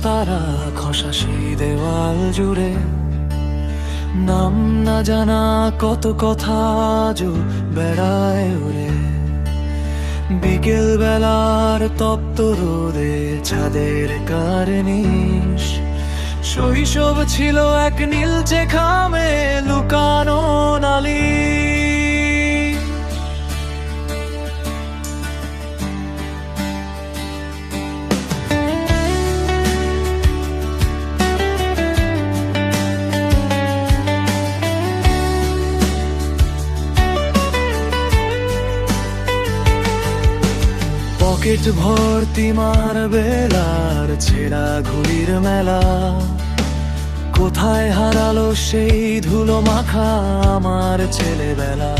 তারা খসা সেই দেওয়াল জুড়ে, নাম না জানা কত কথা আজও বেড়ায় উড়ে। বিকেল বেলার তপ্ত রোদে ছাদের কার্নিশ, শৈশব ছিল এক নীলচে খামে লুকানো নালিশ। পকেট ভর্তি মার্বেলার ছেঁড়া ঘুড়ির মেলা, কোথায় হারালো সেই ধুলো মাখা আমার ছেলেবেলা।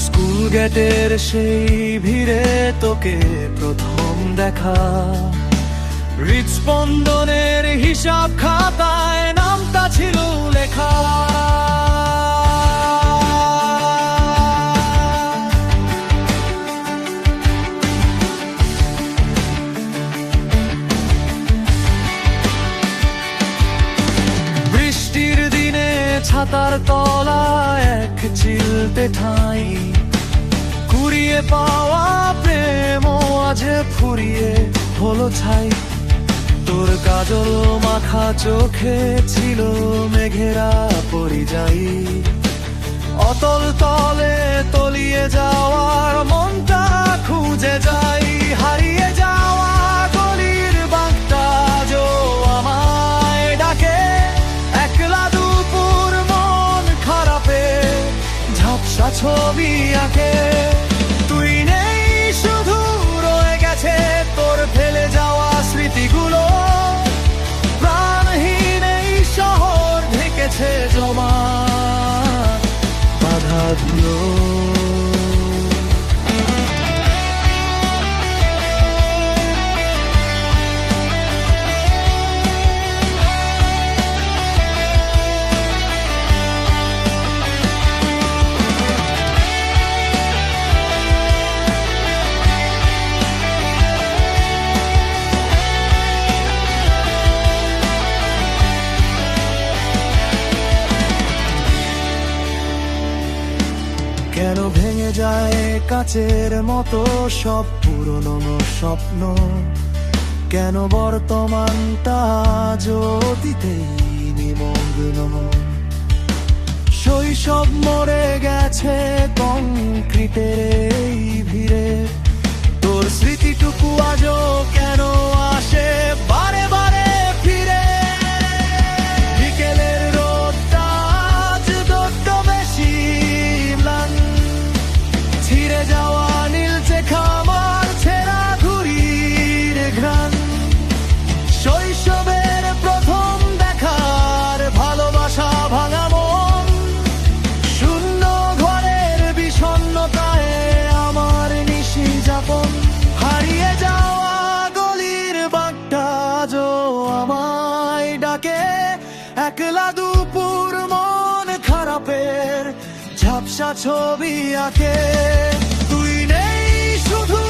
স্কুল গেটের সেই ভিড়ে তোকে প্রথম দেখা, হৃদস্পন্দনের হিসাব খাতায় নামটা ছিল লেখা। ছাতার তলায় এক চিলতে ঠাঁই, কুড়িয়ে পাওয়া প্রেম আজ ফুরিয়ে হলো ছাই। তোর কাজল মাখা চোখে ছিল মেঘেরা পরিযায়ী, অতল তলে তলিয়ে যাওয়ার মনটা খুঁজে যাই। হারিয়ে যাওয়া গলির বাঁকটা আজও আমায় ডাকে, একলা দুপুর মন খারাপে ঝাপসা ছবি আঁকে। তুই নেই, শুধু রয়ে গেছে তোর ফেলে যাওয়া স্মৃতিগুলো, প্রাণহীন এই শহর ঢেকেছে জমা বাধা ধুলো। কেন ভেঙে যায় কাচের মতো সব পুরনো স্বপ্ন, কেন বর্তমানটা আজও অতীতেই নিমগ্ন। শৈশব মরে গেছে কংক্রিটের এই ভিড়ে, তোর স্মৃতিটুকু আজও কেন আসে বারে বারে ফিরে। বিকেলের রোদটা আজ দত্ত বেশি ম্লান, ছিঁড়ে যাওয়া নীলচে খামার ছেঁড়া ঘুড়ির ঘ্রাণ। শৈশবের প্রথম দেখার ভালোবাসা ভাঙা মন, শূন্য ঘরের বিষণ্ণতায় আমার নিশি যাপন। হারিয়ে যাওয়া গলির বাঁকটা আজও আমায় ডাকে, একলা দুপুর মন খারাপের ঝাপসা ছবি আঁকে। তুই নেই, শুধু